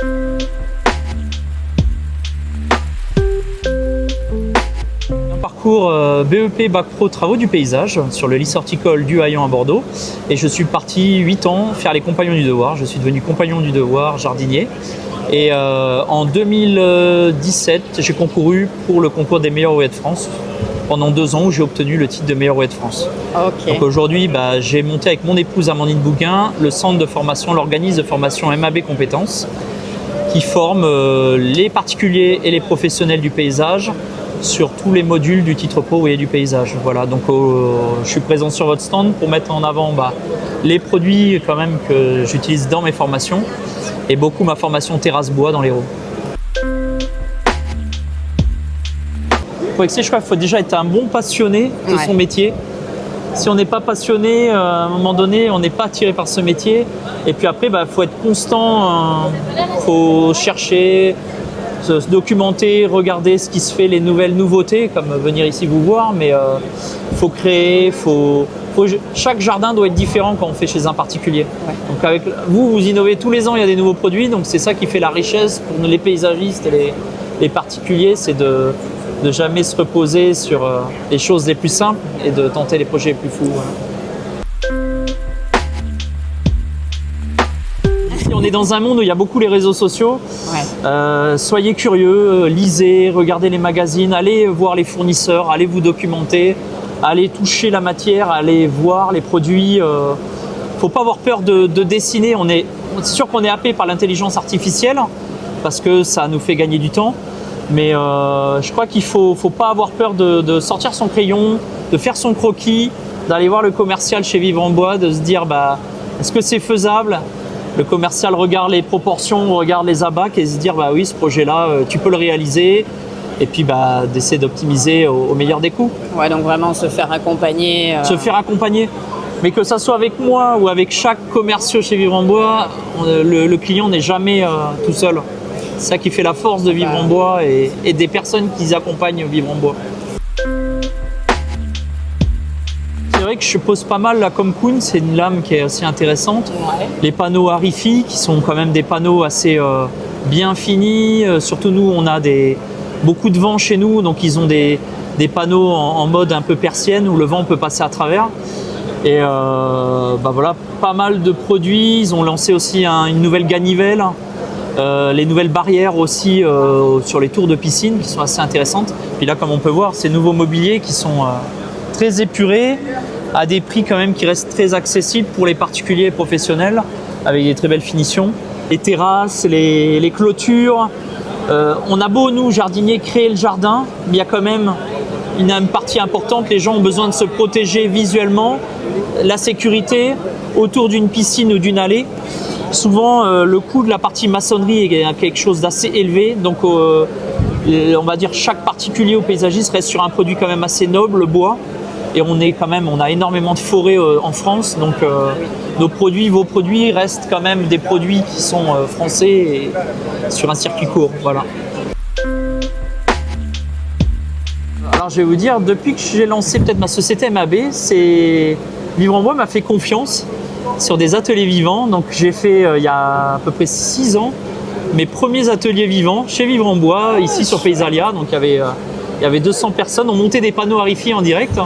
Un parcours BEP Bac Pro Travaux du paysage sur le lycée horticole du Haillan à Bordeaux. Et je suis parti 8 ans faire les compagnons du devoir. Je suis devenu compagnon du devoir jardinier. Et en 2017, j'ai concouru pour le concours des meilleurs OE de France pendant 2 ans où j'ai obtenu le titre de meilleur OE de France. Okay. Donc aujourd'hui, j'ai monté avec mon épouse Amandine Bouguin le centre de formation, l'organisme de formation MAB Compétences qui forme les particuliers et les professionnels du paysage sur tous les modules du titre pro OE du paysage. Voilà, donc je suis présent sur votre stand pour mettre en avant les produits quand même que j'utilise dans mes formations et beaucoup ma formation terrasse bois dans l'Hérault. Pour exercer, je crois qu'il faut déjà être un bon passionné de son métier. Si on n'est pas passionné, à un moment donné, on n'est pas attiré par ce métier. Et puis après, faut être constant, faut chercher, se documenter, regarder ce qui se fait, les nouvelles nouveautés, comme venir ici vous voir. Mais faut créer, chaque jardin doit être différent quand on fait chez un particulier. Ouais. Donc avec vous innovez tous les ans, il y a des nouveaux produits. Donc c'est ça qui fait la richesse pour les paysagistes et les particuliers, c'est de jamais se reposer sur les choses les plus simples et de tenter les projets les plus fous. Ici, on est dans un monde où il y a beaucoup les réseaux sociaux. Ouais. Soyez curieux, lisez, regardez les magazines, allez voir les fournisseurs, allez vous documenter, allez toucher la matière, allez voir les produits. Faut pas avoir peur de dessiner. C'est sûr qu'on est happé par l'intelligence artificielle parce que ça nous fait gagner du temps. Mais je crois qu'il faut pas avoir peur de sortir son crayon, de faire son croquis, d'aller voir le commercial chez Vivre en Bois, de se dire est-ce que c'est faisable? Le commercial regarde les proportions, regarde les abacs et se dire oui, ce projet-là, tu peux le réaliser. Et puis d'essayer d'optimiser au meilleur des coûts. Ouais, donc vraiment se faire accompagner. Se faire accompagner. Mais que ça soit avec moi ou avec chaque commercial chez Vivre en Bois, le client n'est jamais tout seul. C'est ça qui fait la force de Vivre en Bois et des personnes qui accompagnent Vivre en Bois. C'est vrai que je pose pas mal la Comcoon, c'est une lame qui est assez intéressante. Ouais. Les panneaux Arifi qui sont quand même des panneaux assez bien finis. Surtout nous, on a beaucoup de vent chez nous, donc ils ont des panneaux en mode un peu persienne où le vent peut passer à travers. Et voilà, pas mal de produits. Ils ont lancé aussi une nouvelle ganivelle. Les nouvelles barrières aussi sur les tours de piscine qui sont assez intéressantes. Puis là, comme on peut voir, ces nouveaux mobiliers qui sont très épurés, à des prix quand même qui restent très accessibles pour les particuliers et professionnels, avec des très belles finitions. Les terrasses, les clôtures. On a beau, nous, jardiniers, créer le jardin, mais il y a quand même une partie importante. Les gens ont besoin de se protéger visuellement, la sécurité autour d'une piscine ou d'une allée. Souvent, le coût de la partie maçonnerie est quelque chose d'assez élevé. Donc, on va dire chaque particulier ou paysagiste reste sur un produit quand même assez noble, le bois. Et on a énormément de forêts en France. Donc, vos produits restent quand même des produits qui sont français et sur un circuit court. Voilà. Alors, je vais vous dire, depuis que j'ai lancé peut-être ma société MAB, Vivre en Bois m'a fait confiance sur des ateliers vivants. Donc j'ai fait il y a à peu près 6 ans mes premiers ateliers vivants chez Vivre en Bois, ici sur Paysalia. Donc il y avait 200 personnes, on montait des panneaux Arifi en direct.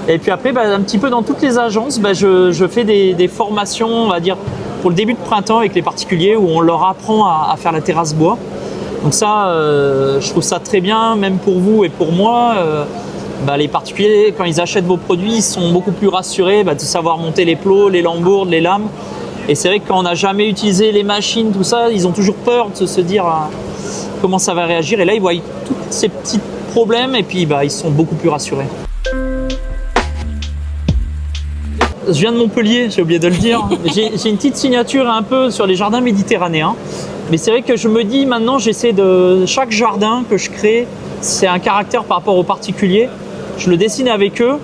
Et puis après, un petit peu dans toutes les agences, je fais des formations, on va dire, pour le début de printemps avec les particuliers où on leur apprend à faire la terrasse bois. Donc ça, je trouve ça très bien, même pour vous et pour moi. Les particuliers, quand ils achètent vos produits, ils sont beaucoup plus rassurés de savoir monter les plots, les lambourdes, les lames. Et c'est vrai que quand on n'a jamais utilisé les machines, tout ça, ils ont toujours peur de se dire comment ça va réagir. Et là, ils voient tous ces petits problèmes et puis ils sont beaucoup plus rassurés. Je viens de Montpellier, j'ai oublié de le dire. J'ai une petite signature un peu sur les jardins méditerranéens. Mais c'est vrai que je me dis maintenant, j'essaie de chaque jardin que je crée, c'est un caractère par rapport aux particuliers. Je le dessine avec eux,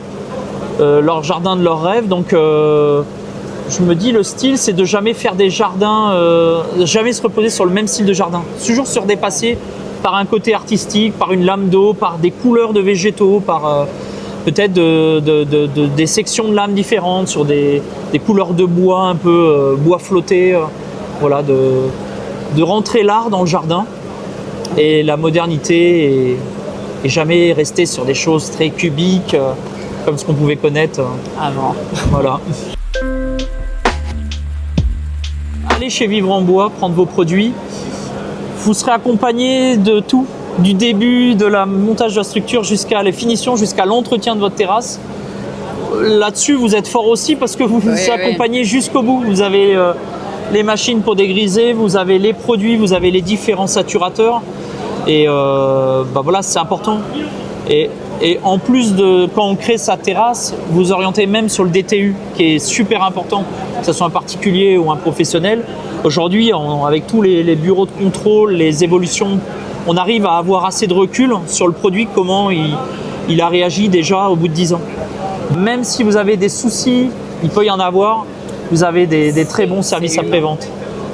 leur jardin de leurs rêves. Donc, je me dis, le style, c'est de jamais faire des jardins, jamais se reposer sur le même style de jardin. Toujours se redépasser par un côté artistique, par une lame d'eau, par des couleurs de végétaux, par peut-être des sections de lames différentes, sur des couleurs de bois, un peu bois flotté. Voilà, de rentrer l'art dans le jardin et la modernité et jamais rester sur des choses très cubiques comme ce qu'on pouvait connaître Avant. Voilà. Allez chez Vivre en Bois, prendre vos produits. Vous serez accompagné de tout, du début de la montage de la structure jusqu'à les finitions, jusqu'à l'entretien de votre terrasse. Là-dessus, vous êtes fort aussi parce que vous vous accompagnez jusqu'au bout. Vous avez les machines pour dégriser, vous avez les produits, vous avez les différents saturateurs. Et voilà, c'est important. Et en plus de quand on crée sa terrasse, vous orientez même sur le DTU qui est super important, que ce soit un particulier ou un professionnel. Aujourd'hui, avec tous les bureaux de contrôle, les évolutions, on arrive à avoir assez de recul sur le produit, comment il a réagi déjà au bout de 10 ans. Même si vous avez des soucis, il peut y en avoir, vous avez des très bons services après-vente.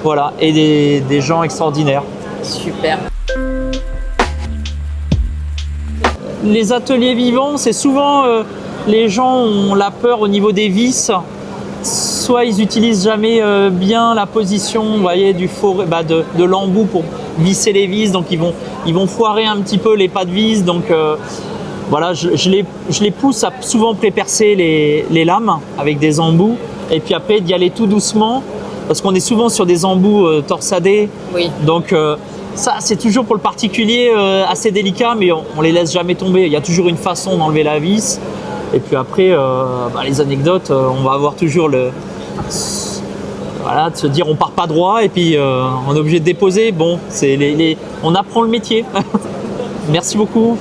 Voilà, et des gens extraordinaires. Super. Les ateliers vivants, c'est souvent les gens ont la peur au niveau des vis. Soit ils utilisent jamais bien la position, vous voyez, de l'embout pour visser les vis, donc ils vont foirer un petit peu les pas de vis. Donc voilà, je les pousse à souvent prépercer les lames avec des embouts, et puis après d'y aller tout doucement, parce qu'on est souvent sur des embouts torsadés. Oui. Donc ça, c'est toujours pour le particulier assez délicat, mais on les laisse jamais tomber. Il y a toujours une façon d'enlever la vis. Et puis après, les anecdotes, on va avoir toujours voilà, de se dire on part pas droit et puis on est obligé de déposer. Bon, on apprend le métier. Merci beaucoup.